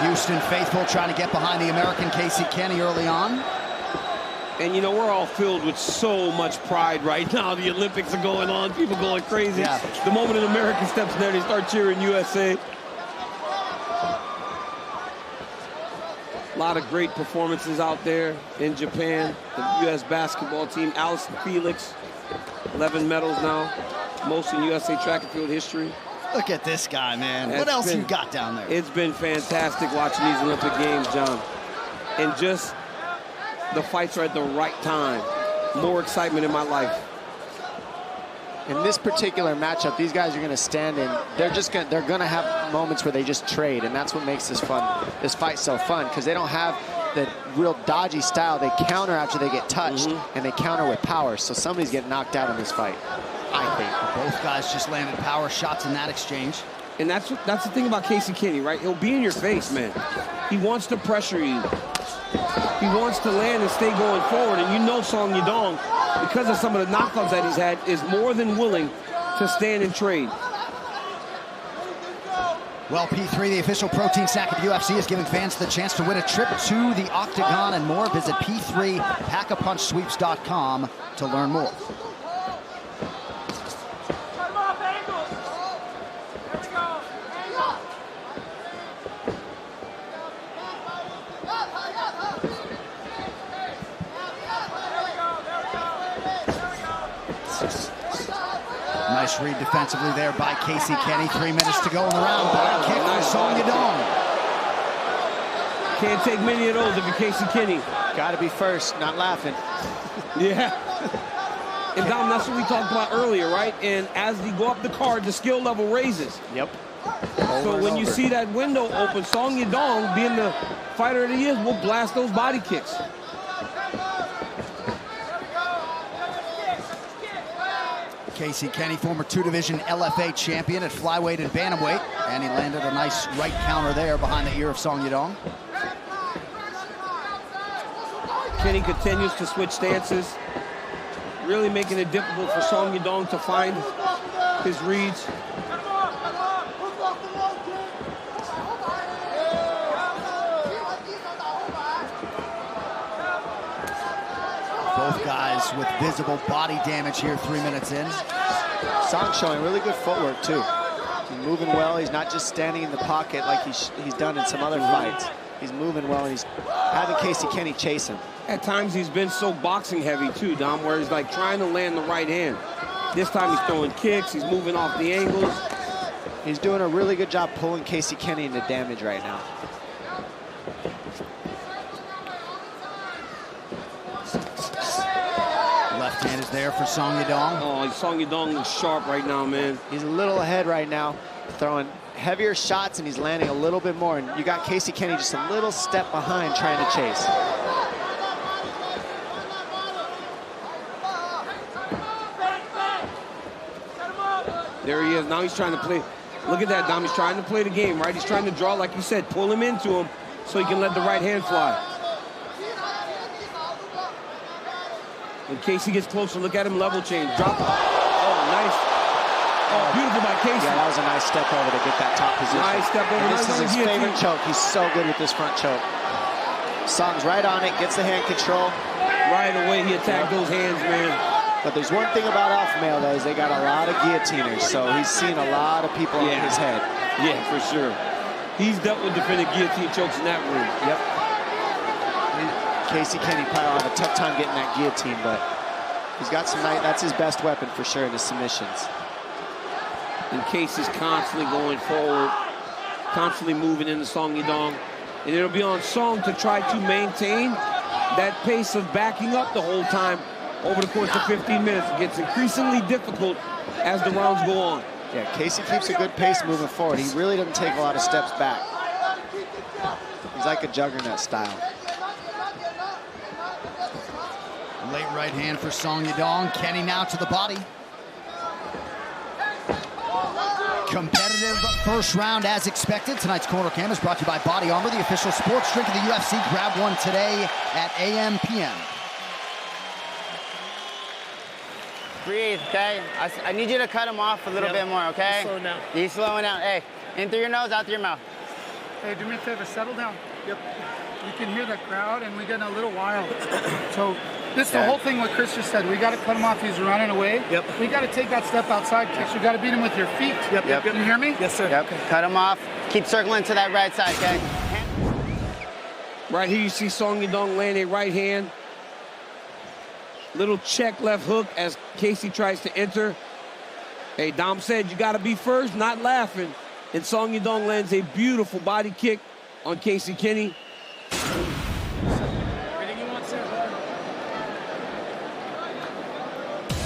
Houston faithful trying to get behind the American Casey Kenney early on. And, you know, we're all filled with so much pride right now. The Olympics are going on. People going crazy. Yeah. The moment an American steps in there, they start cheering USA. A lot of great performances out there in Japan. The U.S. basketball team, Allison Felix, 11 medals now, most in USA track and field history. Look at this guy, man. What else you got down there? It's been fantastic watching these Olympic Games, John. And just the fights are at the right time. More excitement in my life. In this particular matchup, these guys are going to stand in. They're going to have moments where they just trade, and that's what makes this fight so fun, because they don't have the real dodgy style. They counter after they get touched, and they counter with power. So somebody's getting knocked out in this fight, I think. Both guys just landed power shots in that exchange. And that's the thing about Casey Kenney, right? He'll be in your face, man. He wants to pressure you. He wants to land and stay going forward. And you know Song Yadong, because of some of the knockouts that he's had, is more than willing to stand and trade. Well, P3, the official protein snack of the UFC, is giving fans the chance to win a trip to the Octagon and more. Visit P3packapunchsweeps.com to learn more. Nice read defensively there by Casey Kenney. 3 minutes to go in the round. Body kick for Song Yadong. Can't take many of those if you're Casey Kenney. Got to be first, not laughing. Yeah. And Dom, that's what we talked about earlier, right? And as you go up the card, the skill level raises. Yep. So when you see that window open, Song Yadong, being the fighter that he is, will blast those body kicks. Casey Kenney, former 2-division LFA champion at flyweight and bantamweight, and he landed a nice right counter there behind the ear of Song Yadong. Kenney continues to switch stances, really making it difficult for Song Yadong to find his reads. Both guys with visible body damage here 3 minutes in. Song showing really good footwork, too. He's moving well. He's not just standing in the pocket like he's done in some other fights. He's moving well, and he's having Casey Kenney chase him. At times, he's been so boxing heavy, too, Dom, where he's like trying to land the right hand. This time, he's throwing kicks. He's moving off the angles. He's doing a really good job pulling Casey Kenney into damage right now. Left hand is there for Song Yadong. Oh, Song Yadong looks sharp right now, man. He's a little ahead right now, throwing heavier shots, and he's landing a little bit more. And you got Casey Kenney just a little step behind trying to chase. There he is. Now he's trying to play. Look at that, Dom. He's trying to play the game, right? He's trying to draw, like you said, pull him into him so he can let the right hand fly. When Casey gets closer, look at him level change. Drop. Oh, nice. Oh, beautiful by Casey. Yeah, that was a nice step over to get that top position. Nice step over. And this is his favorite choke. He's so good with this front choke. Song's right on it, gets the hand control. Right away, he attacked those hands, man. But there's one thing about Alpha Male, though, is they got a lot of guillotiners, so he's seen a lot of people on his head. Yeah, for sure. He's dealt with defending guillotine chokes in that room. Yep. Casey Kenney probably will have a tough time getting that guillotine, but he's got some night. That's his best weapon for sure in his submissions. And Casey's constantly going forward, constantly moving into Song Yadong. And it'll be on Song to try to maintain that pace of backing up the whole time over the course of 15 minutes. It gets increasingly difficult as the rounds go on. Yeah, Casey keeps a good pace moving forward. He really doesn't take a lot of steps back. He's like a juggernaut style. Late right hand for Song Yadong. Kenney now to the body. Competitive first round as expected. Tonight's Corner Cam is brought to you by Body Armor, the official sports drink of the UFC. Grab one today at AM PM. Breathe, okay? I need you to cut him off a little bit more, okay? Slow down. He's slowing down. Hey, in through your nose, out through your mouth. Hey, do me a favor, settle down. Yep. You can hear that crowd, and we're getting a little wild. So this is the whole thing what Chris just said. We got to cut him off. He's running away. Yep. We got to take that step outside, Chris. You got to beat him with your feet. Yep. Can you hear me? Yes, sir. Yep. Cut him off. Keep circling to that right side, okay? Right here you see Song Yadong land a right hand. Little check left hook as Casey tries to enter. Hey, Dom said you got to be first, not laughing. And Song Yadong lands a beautiful body kick on Casey Kenney.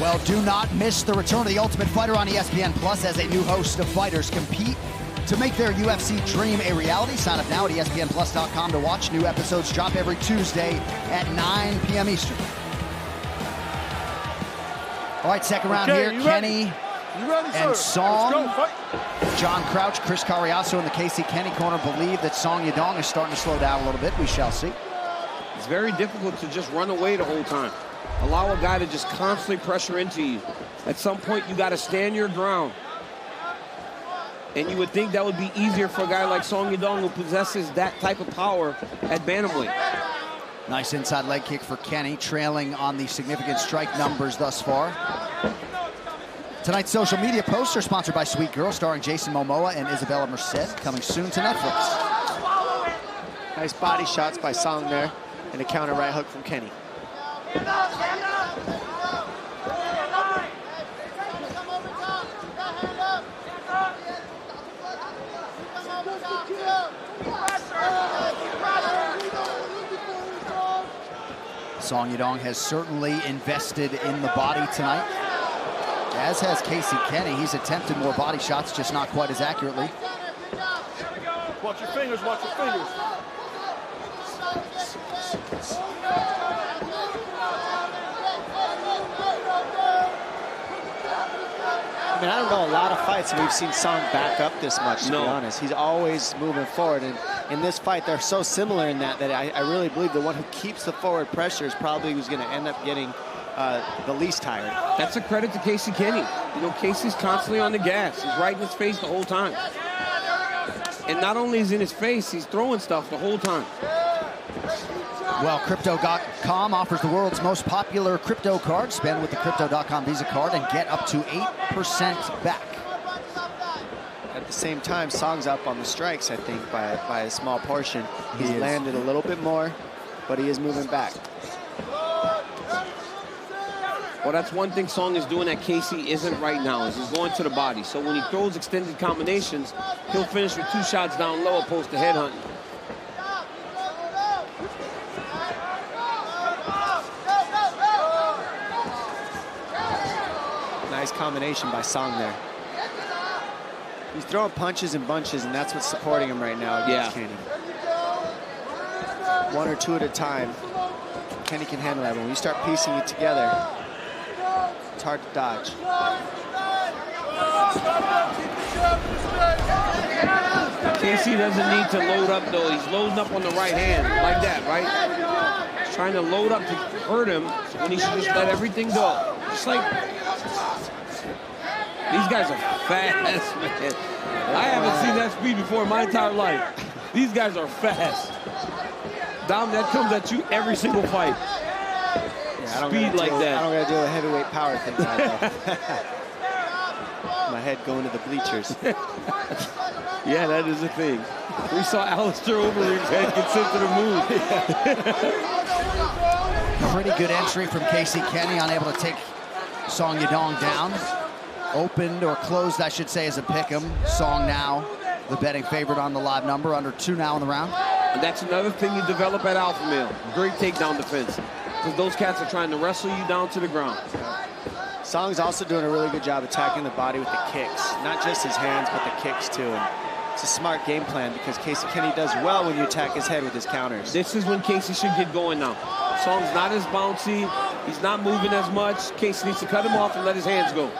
Well, do not miss the return of The Ultimate Fighter on ESPN Plus as a new host of fighters compete to make their UFC dream a reality. Sign up now at ESPNplus.com to watch. New episodes drop every Tuesday at 9 p.m. Eastern. All right, second round here. Kenny and Song. John Crouch, Chris Carriasso in the Casey Kenney corner believe that Song Yadong is starting to slow down a little bit. We shall see. It's very difficult to just run away the whole time. Allow a guy to just constantly pressure into you. At some point, you got to stand your ground. And you would think that would be easier for a guy like Song Yadong who possesses that type of power at bantamweight. Nice inside leg kick for Kenney, trailing on the significant strike numbers thus far. Tonight's social media posts are sponsored by Sweet Girl, starring Jason Momoa and Isabella Merced, coming soon to Netflix. Nice body shots by Song there, and a counter right hook from Kenney. Song Yadong has certainly invested in the body tonight, as has Casey Kenney. He's attempted more body shots, just not quite as accurately. Watch your fingers, watch your fingers. I mean, I don't know a lot of fights that we've seen Song back up this much, to be honest. He's always moving forward, and in this fight, they're so similar in that I really believe the one who keeps the forward pressure is probably who's going to end up getting the least tired. That's a credit to Casey Kenney. You know, Casey's constantly on the gas. He's right in his face the whole time. And not only is he in his face, he's throwing stuff the whole time. Well, Crypto.com offers the world's most popular crypto card. Spend with the Crypto.com Visa card and get up to 8% back. At the same time, Song's up on the strikes, I think, by a small portion. He's landed a little bit more, but he is moving back. Well, that's one thing Song is doing that Casey isn't right now, is he's going to the body. So when he throws extended combinations, he'll finish with 2 shots down low opposed to headhunting. Nice combination by Song there. He's throwing punches and bunches, and that's what's supporting him right now against Kenney. 1 or 2 at a time. Kenney can handle that, but when you start piecing it together, it's hard to dodge. Casey doesn't need to load up, though. He's loading up on the right hand, like that, right? He's trying to load up to hurt him when he should just let everything go. Just like... These guys are fast, man. I haven't seen that speed before in my entire life. These guys are fast. Dom, that comes at you every single fight. Yeah, speed like that. I don't gotta do a heavyweight power thing now, my head going to the bleachers. Yeah, that is a thing. We saw Alistair Overeem's head get sent to the moon. Pretty good entry from Casey Kenney, unable to take Song Yadong down. Opened or closed, I should say, as a pick'em. Song now the betting favorite on the live number, under 2 now in the round. And that's another thing you develop at Alpha Male. Great takedown defense. Because those cats are trying to wrestle you down to the ground. Song's also doing a really good job attacking the body with the kicks. Not just his hands, but the kicks too. And it's a smart game plan because Casey Kenney does well when you attack his head with his counters. This is when Casey should get going now. Song's not as bouncy. He's not moving as much. Casey needs to cut him off and let his hands go.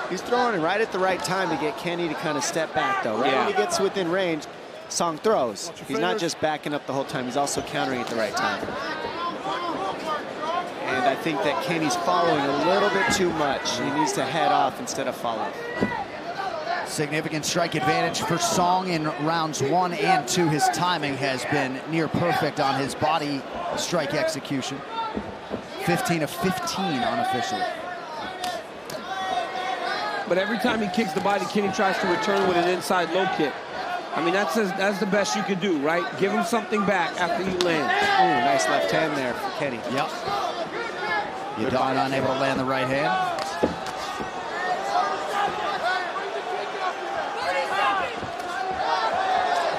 He's throwing it right at the right time to get Kenney to kind of step back, though. Right when he gets within range, Song throws. He's not just backing up the whole time. He's also countering at the right time. And I think that Kenney's following a little bit too much. He needs to head off instead of follow. Significant strike advantage for Song in rounds 1 and 2. His timing has been near perfect on his body strike execution. 15 of 15 unofficially. But every time he kicks the body, Kenney tries to return with an inside low kick. I mean, that's the best you could do, right? Give him something back after you land. Ooh, nice left hand there for Kenney. Yep. Yadong unable to land the right hand.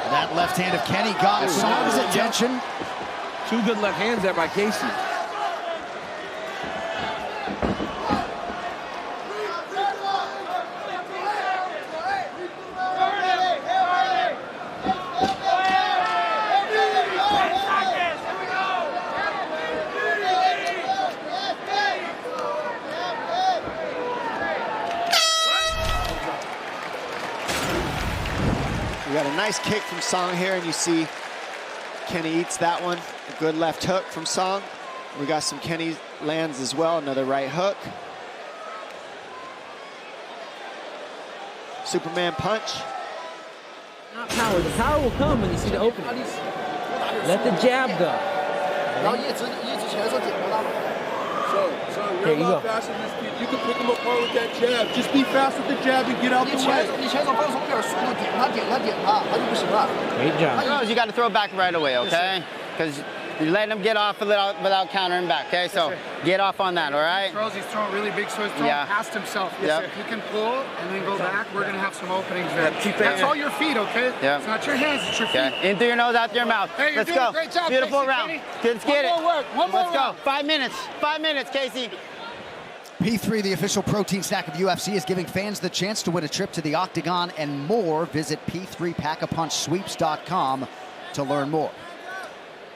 That left hand of Kenney got Song's attention. Two good left hands there by Casey. We got a nice kick from Song here, and you see Kenney eats that one. A good left hook from Song. We got some Kenney lands as well, another right hook. Superman punch. Not power. The power will come when you see the opening. Let the jab go. Son, There you're you a lot go. faster than this kid. You can pick him apart with that jab. Just be fast with the jab and get out the way. Great job. You got to throw back right away, okay? Because you're letting him get off without countering back, okay? So get off on that, all right? He's throwing really big, so he's throwing past himself. Yep. If he can pull and then go back, we're going to have some openings there. Keep That's it. all your feet, okay? Yep. It's not your hands, it's your feet. Okay. In through your nose, out through your mouth. Hey, you're Let's doing go. a great job, Beautiful Casey round. Kenney. Let's get it. One more work. One more Let's go. round. 5 minutes. 5 minutes, Casey. P3, the official protein snack of UFC, is giving fans the chance to win a trip to the Octagon and more. Visit P3packapunchsweeps.com to learn more.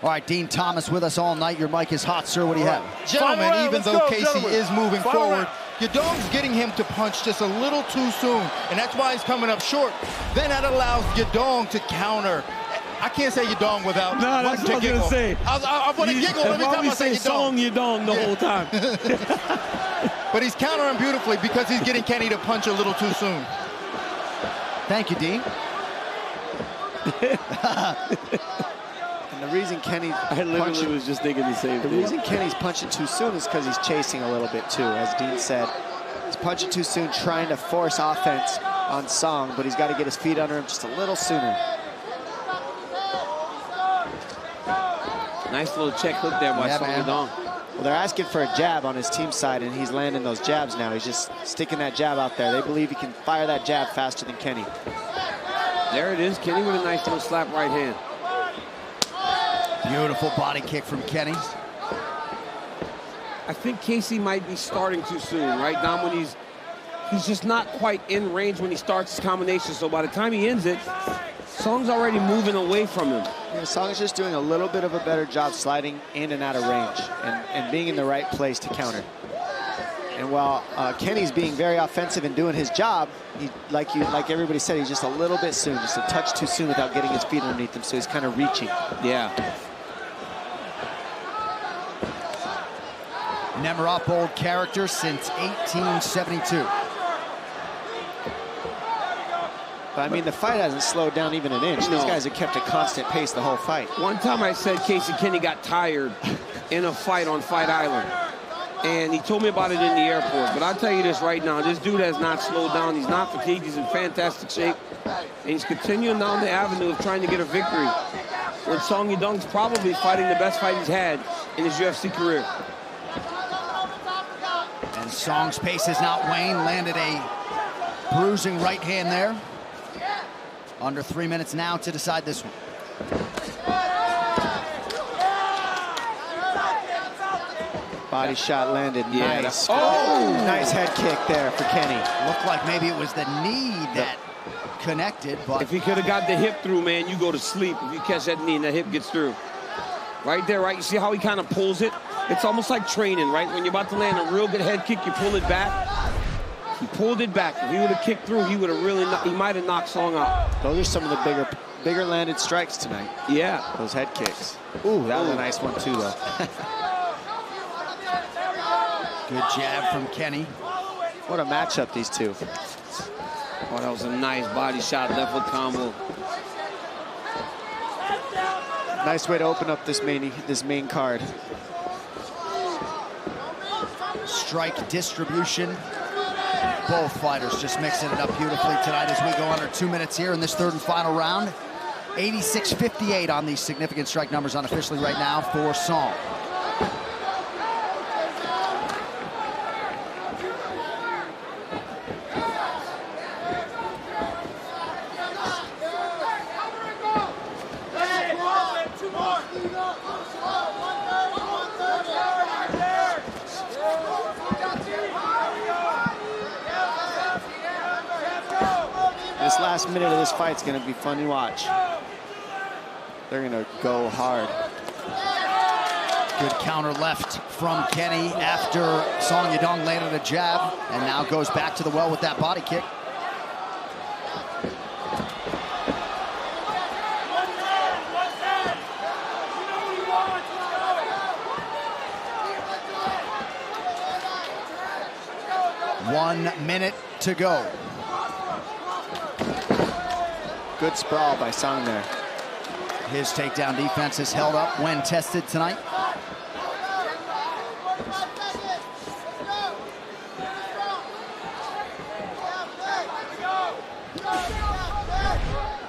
All right, Dean Thomas with us all night. Your mic is hot, sir. What do you have? Gentlemen, even though Casey is moving Final forward, round. Yadong's getting him to punch just a little too soon, and that's why he's coming up short. Then that allows Yadong to counter. I can't say Yadong without wanting to giggle. I want to giggle every time I say Song Yadong. Yadong the whole time. But he's countering beautifully because he's getting Kenney to punch a little too soon. Thank you, Dean. And the reason Kenney's I literally was just thinking the same The thing. reason Kenney's punching too soon is because he's chasing a little bit too, as Dean said. He's punching too soon, trying to force offense on Song, but he's got to get his feet under him just a little sooner. Nice little check hook there by Song Yadong. Well, they're asking for a jab on his team side, and he's landing those jabs now. He's just sticking that jab out there. They believe he can fire that jab faster than Kenney. There it is. Kenney with a nice little slap right hand. Beautiful body kick from Kenney. I think Casey might be starting too soon, right, Dom? When he's just not quite in range when he starts his combination. So by the time he ends it, Song's already moving away from him. Yeah, Song's just doing a little bit of a better job sliding in and out of range and being in the right place to counter. And while Kenny's being very offensive and doing his job, he, like everybody said, he's just a little bit soon, just a touch too soon without getting his feet underneath him, so he's kind of reaching. Yeah. Nemiroff bold character since 1872. But I mean, the fight hasn't slowed down even an inch. No. These guys have kept a constant pace the whole fight. One time I said Casey Kenney got tired in a fight on Fight Island. And he told me about it in the airport. But I'll tell you this right now, this dude has not slowed down. He's not fatigued. He's in fantastic shape. And he's continuing down the avenue of trying to get a victory. When Song Yadong's probably fighting the best fight he's had in his UFC career. And Song's pace has not waned. Landed a bruising right hand there. Under 3 minutes now to decide this one. Body shot landed. Yeah, Nice. oh! Nice head kick there for Kenney. Looked like maybe it was the knee that connected, but If he could have got the hip through, man, you go to sleep if you catch that knee and that hip gets through. Right there, right? You see how he kind of pulls it? It's almost like training, right? When you're about to land a real good head kick, you pull it back. He pulled it back. If he would have kicked through, he would have really, he might have knocked Song out. Those are some of the bigger landed strikes tonight. Yeah. Those head kicks. Ooh, that was a nice one too, though. good jab from Kenney. What a matchup, these two. Oh, that was a nice body shot, left hook combo. Nice way to open up this main card. Strike distribution. Both fighters just mixing it up beautifully tonight as we go under 2 minutes here in this third and final round. 86-58 on these significant strike numbers unofficially right now for Song. This last minute of this fight's gonna be fun to watch. They're gonna go hard. Good counter left from Kenney after Song Yadong landed a jab and now goes back to the well with that body kick. One minute to go. Good sprawl by Song there. His takedown defense is held up when tested tonight.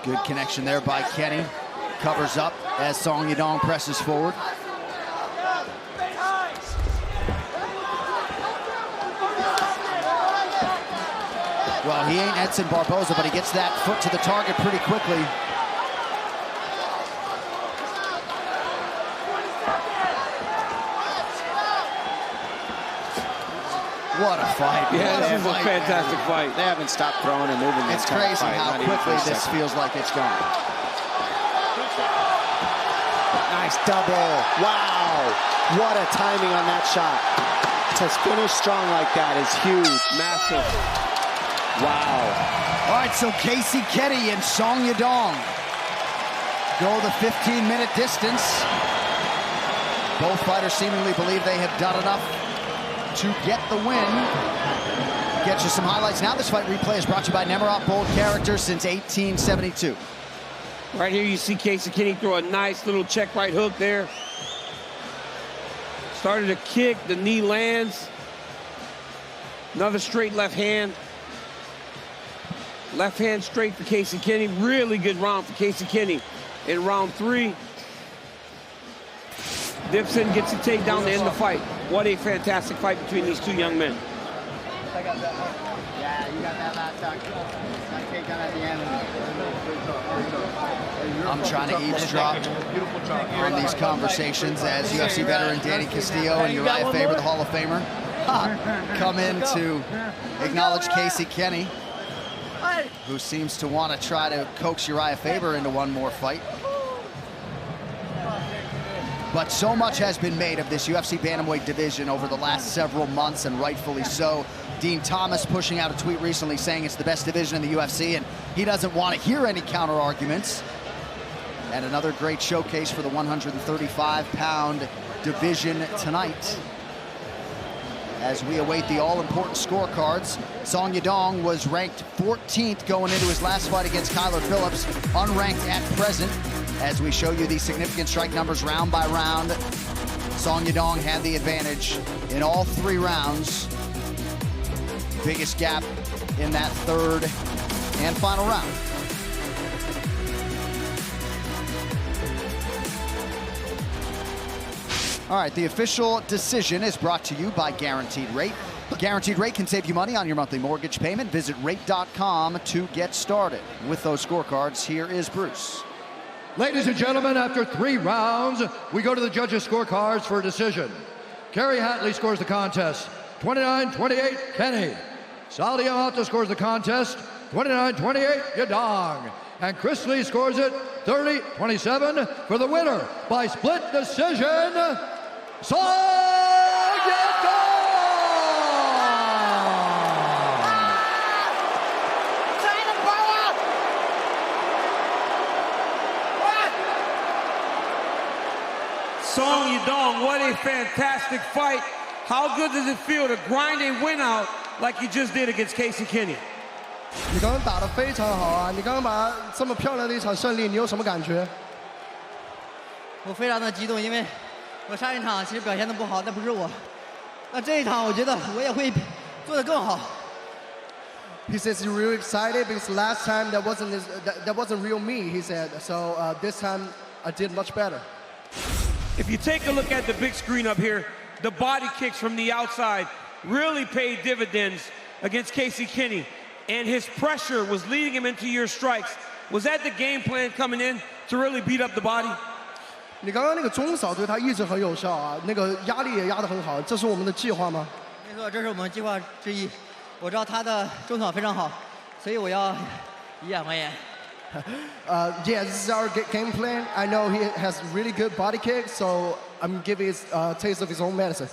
Good connection there by Kenney. Covers up as Song Yadong presses forward. Well, he ain't Edson Barboza, but he gets that foot to the target pretty quickly. What a fight. Yeah, this is a fantastic fight. They haven't stopped throwing and moving. It's crazy how quickly this feels like it's gone. Nice double. Wow. What a timing on that shot. To finish strong like that is huge. Massive. Wow. All right, so Casey Kenney and Song Yadong go the 15-minute distance. Both fighters seemingly believe they have done enough to get the win. Get you some highlights now. This fight replay is brought to you by Nemerov, bold character since 1872. Right here you see Casey Kenney throw a nice little check right hook there. Started to kick, the knee lands. Another straight left hand. Left hand straight for Casey Kenney. Really good round for Casey Kenney. In round 3, dips in, gets a takedown to end the fight. What a fantastic fight between these two young men. I got that one. Yeah, you got that last takedown at the end. I'm trying to eavesdrop on these conversations as UFC veteran Danny Castillo and Uriah Faber, the Hall of Famer, come in to acknowledge Casey Kenney, who seems to want to try to coax Uriah Faber into one more fight. But so much has been made of this UFC bantamweight division over the last several months, and rightfully so. Dean Thomas pushing out a tweet recently saying it's the best division in the UFC, and he doesn't want to hear any counter arguments. And another great showcase for the 135-pound division tonight. As we await the all-important scorecards, Song Yadong was ranked 14th going into his last fight against Kyler Phillips, unranked at present. As we show you these significant strike numbers round by round, Song Yadong had the advantage in all 3 rounds. Biggest gap in that third and final round. All right, the official decision is brought to you by Guaranteed Rate. Guaranteed Rate can save you money on your monthly mortgage payment. Visit rate.com to get started. With those scorecards, here is Bruce. Ladies and gentlemen, after 3 rounds, we go to the judges' scorecards for a decision. Kerry Hatley scores the contest, 29-28, Kenney. Saldi Amata scores the contest, 29-28, Yadong. And Chris Lee scores it, 30-27, for the winner by split decision, Song Yadong! Song Yadong, what a fantastic fight. How good does it feel to grind a win out like you just did against Casey Kenney? 你刚刚打得非常好啊！你刚刚把这么漂亮的一场胜利，你有什么感觉？我非常的激动，因为我上一场其实表现的不好，但不是我。那这一场我觉得我也会做得更好。He says he's really excited because last time that wasn't real me. He said so. This time I did much better. If you take a look at the big screen up here, the body kicks from the outside really paid dividends against Casey Kenney, and his pressure was leading him into your strikes. Was that the game plan coming in to really beat up the body? 你刚刚那个中扫对他一直很有效啊，那个压力也压得很好，这是我们的计划吗？没错，这是我们计划之一。我知道他的中扫非常好，所以我要以眼还眼。Yeah, this is our game plan. I know he has really good body kicks, so I'm giving a taste of his own medicine.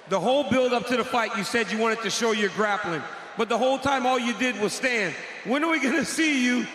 The whole build up to the fight, you said you wanted to show your grappling, but the whole time all you did was stand. When are we going to see you